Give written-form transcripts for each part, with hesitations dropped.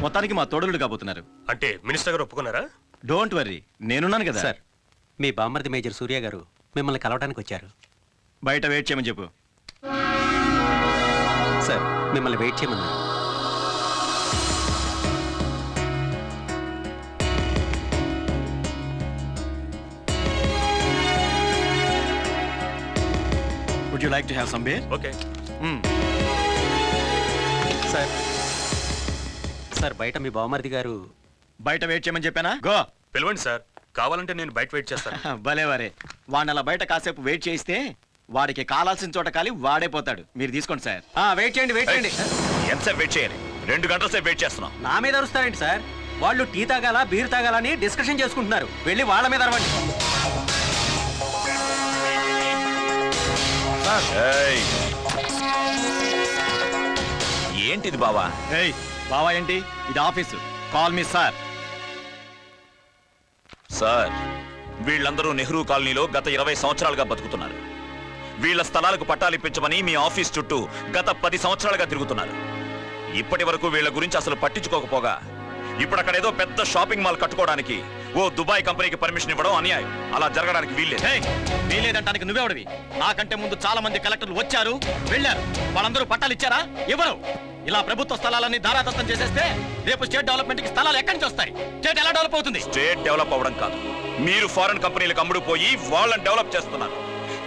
మొత్తానికి మా తోడులు కాబోతున్నారు. అంటే మినిస్టర్ గారు ఒప్పుకున్నారా? డోంట్ వర్రీ, నేనున్నాను కదా సార్. మీ బామ్మర్ది మేజర్ సూర్య గారు మిమ్మల్ని కలవడానికి వచ్చారు. బయట వెయిట్ చేయమని చెప్పు. సార్, మిమ్మల్ని వెయిట్ చేయమన్నారు. Would you like to have some beer? Okay. Sir sir, బయట మీ బామ్మర్ది గారు బయట వెయిట్ చేయమని చెప్పానా? గో. పిలవండి సార్, కావాలంటే నేను బయట వెయిట్ చేస్తాను. భలే వరే, వాడిని అలా బయట కాసేపు వెయిట్ చేయిస్తే వాడికి కాలాల్సిన చోట కాలి వాడే పోతాడు. మీరు తీసుకోండి సార్. వెయిట్ చేయండి, వెయిట్ చేయండి. ఎంతసేపు వెయిట్ చేయాలి? 2 గంటల సేపు వెయిట్ చేస్తున్నాం. నా మీద అరుస్తారేంటి సార్? వాళ్ళు టీ తాగాల బీర్ తాగాలని డిస్కషన్ చేసుకుంటున్నారు. వెళ్ళి వాళ్ళ మీద అరవండి. ఏయ్, ఏంటిది బావా? ఏయ్ బావా ఏంటి? ఇది office. Call me sir. Sir, వీళ్ళందరూ నెహ్రూ కాలనీలో గత 20 సంవత్సరాలుగా బతుకుతున్నారు. వీళ్ళ స్థలాలకు పట్టాలు ఇప్పించమని మీ ఆఫీస్ చుట్టూ గత 10 సంవత్సరాలుగా తిరుగుతున్నారు. ఇప్పటి వరకు వీళ్ళ గురించి అసలు పట్టించుకోకపోగా ఇప్పుడు అక్కడ ఏదో పెద్ద షాపింగ్ మాల్ కట్టుకోవడానికి ఓ దుబాయ్ కంపెనీకి పర్మిషన్ ఇవ్వడం అన్యాయం. అలా జరగడానికి వీల్లేదు. వీలేదంటానికి నువ్వెవడివి? నాకంటే ముందు చాలా మంది కలెక్టర్లు వచ్చారు, వెళ్ళారు. వాళ్ళందరూ పట్టాలు ఇచ్చారా? ఇవ్వరు. ఇలా ప్రభుత్వ స్థలాలన్నీ ధారాదత్తం చేసేస్తే రేపు స్టేట్ డెవలప్మెంట్ కి స్థలాలు ఎక్కడి నుంచి వస్తాయి? స్టేట్ ఎలా డెవలప్ అవుతుంది? స్టేట్ డెవలప్ అవ్వడం కాదు, మీరు ఫారెన్ కంపెనీలకు అమ్ముడు పోయి వాళ్ళని డెవలప్ చేస్తున్నారు.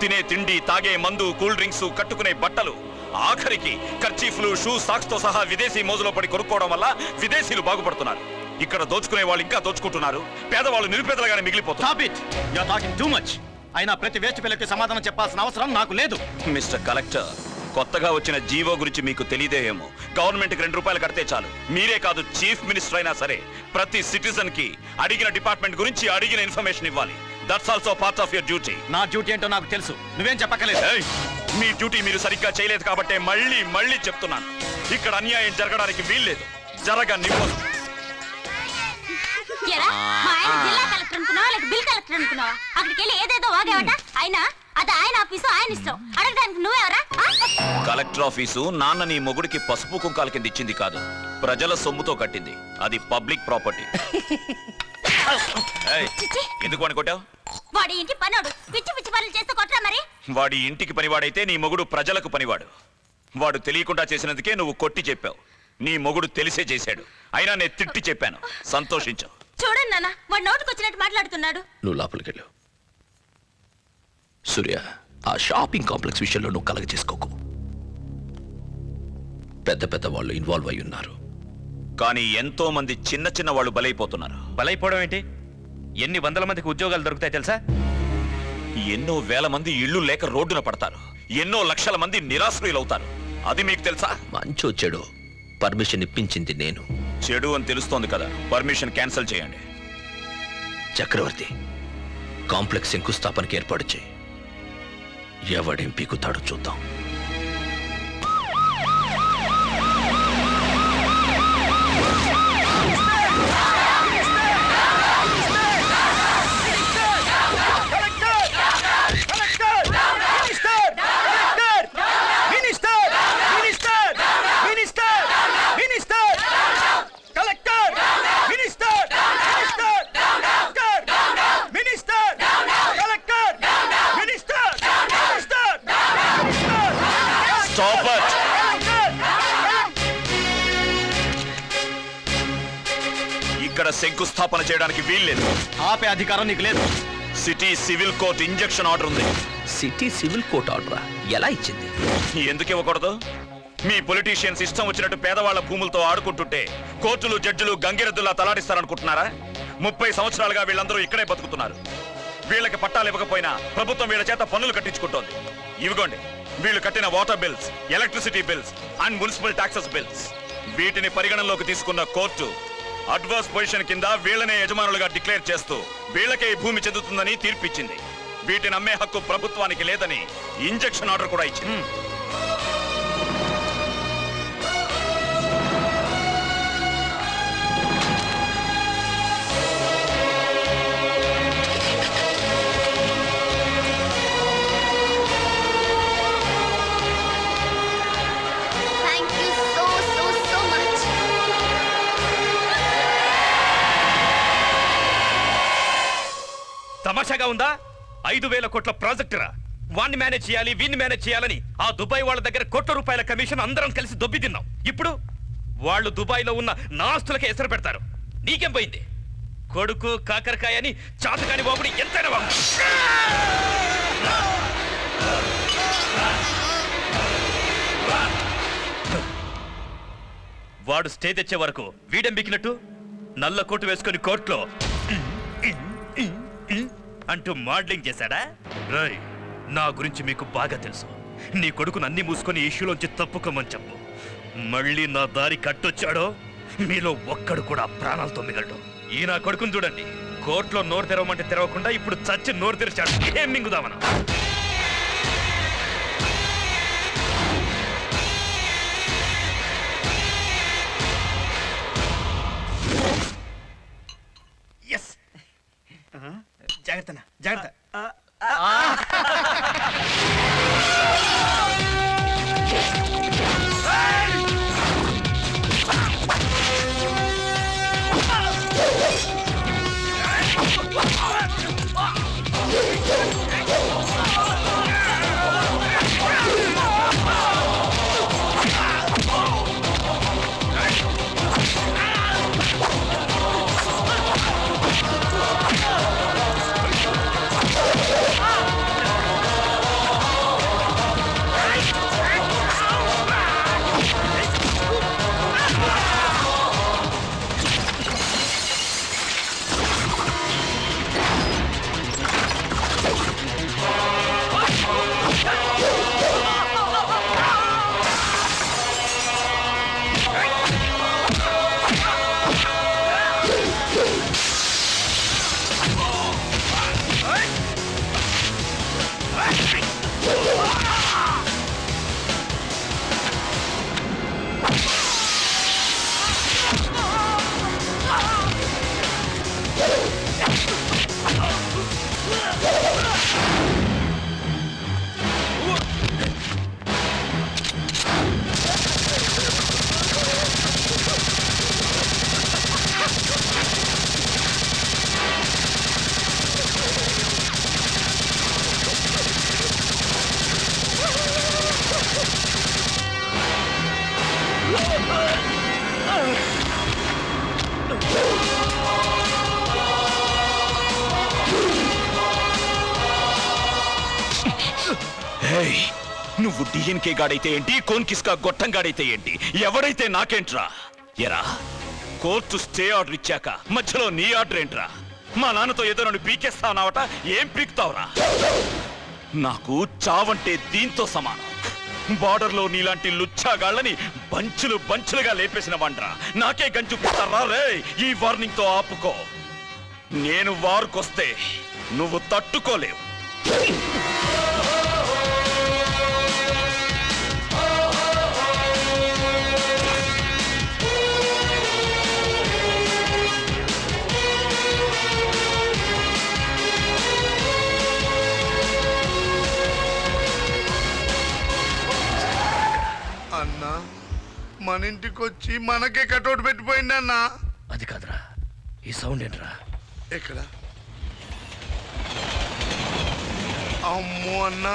తినే తిండి, తాగే మందు, కూల్ డ్రింక్స్, కట్టుకునే బట్టలు, ఆఖరికి కర్చీఫ్లు, షూ, సాక్స్ తో సహా విదేశీ మోజులో పడి కొనుక్కోవడం వల్ల విదేశీయులు బాగుపడుతున్నారు. ఇక్కడ దోచుకునే వాళ్ళు ఇంకా దోచుకుంటున్నారు. పేదవాళ్ళు నిరుపేదలుగానే మిగిలిపోతున్నారు. అయినా ప్రతి వేస్ట్ పిల్లకి సమాధానం చెప్పాల్సిన అవసరం నాకు లేదు. మిస్టర్ కలెక్టర్, కొత్తగా వచ్చిన జీవో గురించి మీకు తెలియదేమో. గవర్నమెంట్ కి 2 రూపాయలు కడితే చాలు. మీరే కాదు, చీఫ్ మినిస్టర్ అయినా సరే ప్రతి సిటిజన్ కి అడిగిన డిపార్ట్మెంట్ గురించి అడిగిన ఇన్ఫర్మేషన్ ఇవ్వాలి. That's also part of your duty. నా డ్యూటీ ఏంటో నాకు తెలుసు, నువ్వేం చెప్పక్కలేదు. మీ డ్యూటీ మీరు సరిగ్గా చేయలేదు కాబట్టే మళ్ళీ మళ్ళీ చెప్తున్నాను, ఇక్కడ అన్యాయం జరగడానికి వీల్లేదు. జరగనివ్వదు. కలెక్టర్ ఆఫీసు నాన్న నీ మొగుడికి పసుపు కుంకాల కింద ఇచ్చింది కాదు, ప్రజల సొమ్ముతో కట్టింది. అది పబ్లిక్ ప్రాపర్టీ. ఎందుకు అనుకుంటావు? వాడి ఇంటి పనోడు పిచ్చి పిచ్చి పనులు చేస్తూ కొట్రా మరి. వాడి ఇంటికి పనివాడైతే నీ మొగుడు ప్రజలకు పనివాడు. వాడు తెలియకుండా చేసినందుకే నువ్వు కొట్టి చెప్పావు. నీ మొగుడు తెలిసే చేశాడు. అయినా నేను తిట్టి చెప్పాను, సంతోషించు. చూడండి నాన్న, వాడు నోటుకు వచ్చినట్టు మాట్లాడుతున్నాడు. నువ్వు లోపలికి వెళ్ళు. సూర్య, ఆ షాపింగ్ కాంప్లెక్స్ విషయంలో నువ్వు కలగ చేసుకోకు. పెద్ద పెద్ద వాళ్ళు ఇన్వాల్వ్ అయి ఉన్నారు. కానీ ఎంతో మంది చిన్న చిన్న వాళ్ళు బలైపోతున్నారు. బలైపోవడం ఏంటి? ఎన్ని వందల మందికి ఉద్యోగాలు దొరుకుతాయి తెలుసా? ఎన్నో వేల మంది ఇళ్ళు లేక రోడ్డున పడతారు. ఎన్నో లక్షల మంది నిరాశ్రయులవుతారు. అది మీకు తెలుసా? మంచో చెడు పర్మిషన్ ఇప్పించింది నేను. చెడు అని తెలుస్తోంది కదా, పర్మిషన్ క్యాన్సిల్ చేయండి. చక్రవర్తి, కాంప్లెక్స్ శంకుస్థాపనకి ఏర్పాటు చేయి. ఎవడేం పీకుతాడో చూద్దాం. ఇక్కడ శంకుస్థాపన చేయడానికి వీల్లేదు. ఆపే అధికారం నీకు లేదు. City civil court injection order ఉంది. సిటీ సివిల్ కోర్ట్ ఆర్డరా? ఎలా ఇచ్చింది? ఎందుకు ఇవ్వకూడదు? మీ పొలిటీషియన్స్ ఇష్టం వచ్చినట్టు పేదవాళ్ల భూములతో ఆడుకుంటుంటే కోర్టులు, జడ్జిలు గంగిరెద్దులా తలాడిస్తారనుకుంటున్నారా? 30 సంవత్సరాలుగా వీళ్ళందరూ ఇక్కడే బతుకుతున్నారు. వీళ్ళకి పట్టాలు ఇవ్వకపోయినా ప్రభుత్వం వీళ్ళ చేత పన్నులు కట్టించుకుంటోంది. ఇవిగోండి, వీళ్ళు కట్టిన water bills, electricity bills and municipal taxes bills. వీటిని పరిగణనలోకి తీసుకున్న కోర్టు అడ్వర్స్ పొజిషన్ కింద వీళ్ళనే యజమానులుగా డిక్లేర్ చేస్తూ వీళ్ళకే భూమి చెందుతుందని తీర్పిచ్చింది. వీటిని అమ్మే హక్కు ప్రభుత్వానికి లేదని ఇంజెక్షన్ ఆర్డర్ కూడా ఇచ్చింది. తమాషాగా ఉందా? 5,000 కోట్ల ప్రాజెక్టురా. వాణ్ణి మేనేజ్ చేయాలి, వీణ్ణి మేనేజ్ చేయాలని ఆ దుబాయ్ వాళ్ళ దగ్గర కోట్ల రూపాయల కమిషన్ అందరం కలిసి దొబ్బి తిన్నాం. ఇప్పుడు వాళ్ళు దుబాయ్లో ఉన్న నా ఆస్తులకే ఎసరు పెడతారు. నీకేం పోయింది? కొడుకు కాకరకాయ అని చాతకాని బాబుని ఎంతైనా బాబు. వాడు స్టే తెచ్చే వరకు వీడెం బికినట్టు నల్ల కోటు వేసుకుని కోర్టులో అంటూ మోడలింగ్ చేశాడా? రాయ్, నా గురించి మీకు బాగా తెలుసు. నీ కొడుకును అన్ని మూసుకొని ఇష్యూలోంచి తప్పుకోమని చెప్పు. మళ్ళీ నా దారి కట్టొచ్చాడో మీలో ఒక్కడు కూడా ప్రాణాలతో మిగలడు. ఈ నా కొడుకుని చూడండి, కోర్టులో నోరు తెరవమంటే తెరవకుండా ఇప్పుడు చచ్చి నోరు తెరిచాడు. ఏం మింగుదామనా? ఎస్, జాగ్రత్త జాగ్రత్త. నువ్వు డిఎన్కే గాడైతే ఏంటి, కోన్కిస్కా గొట్టం గాడైతే ఏంటి, ఎవడైతే నాకేంట్రా? ఎరా, కోర్టు స్టే ఆర్డర్ ఇచ్చాక మధ్యలో నీ ఆర్డర్ ఏంట్రా? మా నాన్నతో ఏదో నన్ను పీకేస్తావనావట, ఏం పీకుతావురా? నాకు చావంటే దీంతో సమానం. బార్డర్లో నీలాంటి లుచ్చాగాళ్ళని బంచులు బంచులుగా లేపేసిన వండ్రా. నాకే గంచుపిస్తారా రే? ఈ వార్నింగ్ తో ఆపుకో. నేను వారుకొస్తే నువ్వు తట్టుకోలేవు. అన్నా, మన ఇంటికి వచ్చి మనకే కటౌట్ పెట్టిపోయింది అన్నా. అది కాదురా, ఈ సౌండ్ ఏంట్రా? ఎక్కడ? అమ్మో అన్నా,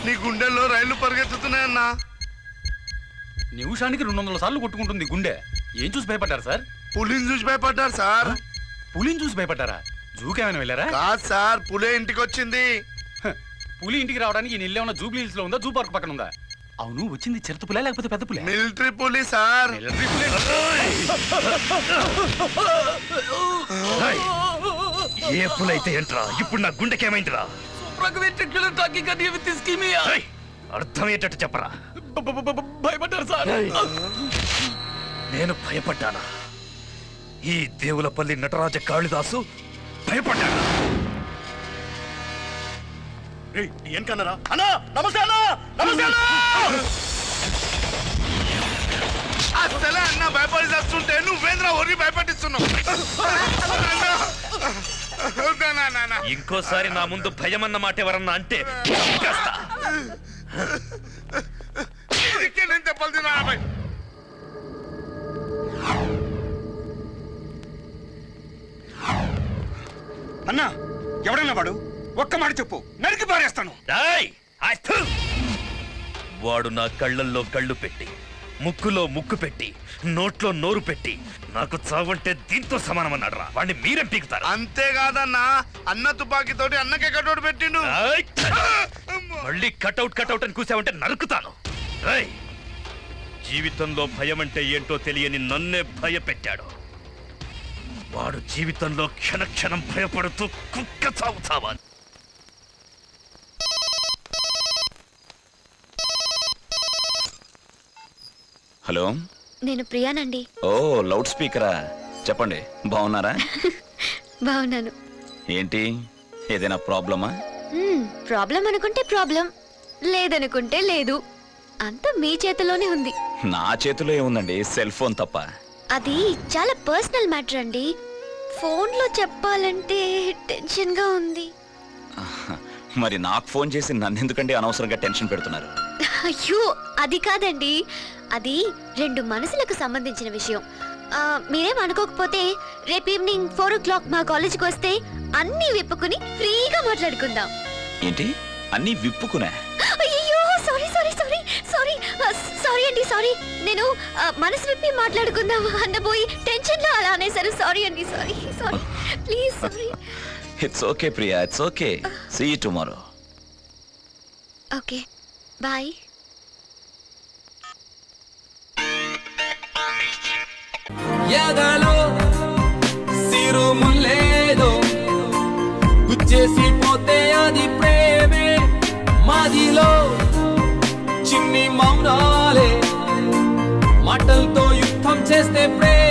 నీ గుండెల్లో రైళ్లు పరిగెత్తుతున్నాయన్నా. నిమిషానికి 200 సార్లు కొట్టుకుంటుంది గుండె. ఏం చూసి భయపడ్డారు సార్? పులిని చూసి భయపడ్డారు సార్. పులిని చూసి భయపడ్డారా? జూకేమైనా వెళ్ళారా? కాదు సార్, పులే ఇంటికి వచ్చింది. పులి ఇంటికి రావడానికి ఈ ఇల్లు ఏమన్నా జూబ్లీ హిల్స్ లో ఉందా, జూ పార్క్ పక్కన ఉందా? అవును, వచ్చింది చిరుత పులే లేకపోతే పెద్ద పులే? మిలిటరీ పులి సార్. ఏ పులైతే ఏంట్రా? ఇప్పుడు నా గుండెకేమైందిరా? అర్థమయ్యేటట్టు చెప్పరా. భయపడ్డారు సార్. నేను భయపడ్డానా? ఈ దేవులపల్లి నటరాజ కాళిదాసు భయపడ్డానా? ఏంటన్నారా? అన్నా నమస్తే అన్నా, నమస్తే అన్నా. అసలే అన్న భయపడి చేస్తుంటే నువ్వేంద్ర ఒరి భయపడిస్తున్నావు. ఇంకోసారి నా ముందు భయమన్న మాట ఎవరన్నా అంటే నేను చెప్పాలి తిన్నా. అన్నా ఎవడన్నా వాడు ఒక్క మాట చెప్పు నరికి పారేస్తాను. రాయ్ వాడు నా కళ్ళల్లో కళ్ళు పెట్టి ముక్కులో ముక్కు పెట్టి నోట్లో నోరు పెట్టి నాకు చావంటే దీంతో సమానమన్నాడు రా. వాడిని మీరేం పీకుతారా? అంతేకాదన్నా, అన్న తుపాకీతోటి అన్నకే కటోడు పెట్టిండు. రాయ్! మళ్ళీ కటౌట్ అని కూసావంటే నరుకుతాను. రాయ్! జీవితంలో భయం అంటే ఏంటో తెలియని నన్నే భయపెట్టాడు. వాడు జీవితంలో క్షణక్షణం భయపడుతూ కుక్క చావు చావాలి. హలో, నేను ప్రియానండి. ఓ లౌడ్ స్పీకరా? చెప్పండి, బాగున్నారా? బాగున్నాను. ఏంటి, ఏదైనా ప్రాబ్లమా? ప్రాబ్లం అనుకుంటే ప్రాబ్లం, లేదనుకుంటే లేదు. అంతా మీ చేతిలోనే ఉంది. నా చేతిలో ఏముందండి, సెల్ ఫోన్ తప్ప. అది చాలా పర్సనల్ మ్యాటర్ అండి. ఫోన్లో చెప్పాలంటే టెన్షన్ గా ఉంది. మరి నాకు ఫోన్ చేసి నన్ను ఎందుకంటే అనవసరంగా టెన్షన్ పెడుతున్నారు? అయ్యో అది కాదండి, అది రెండు మనసులకు సంబంధించిన విషయం. మీరేం అనుకోకపోతే రేపు ఈవినింగ్ 4 o'clock మా కాలేజీకి వస్తే అన్ని విప్పుకుని ఫ్రీగా మాట్లాడుకుందాం. ఏంటి, అన్ని విప్పుకునే? అయ్యో sorry sorry sorry sorry sorry అండి, సారీ. నేను మనసు విప్పి మాట్లాడుకుందాం అన్నబోయి టెన్షన్ లో అలా అనేసారు. సారీ అండి, sorry sorry, please sorry. It's okay Priya, it's okay. See you tomorrow. Okay bye. ఎదలో సిరుములేదో గుచ్చేసి పోతే అది ప్రేమే, మాదిలో చిన్ని మౌనాలే మాటలతో యుద్ధం చేస్తే ప్రేమ.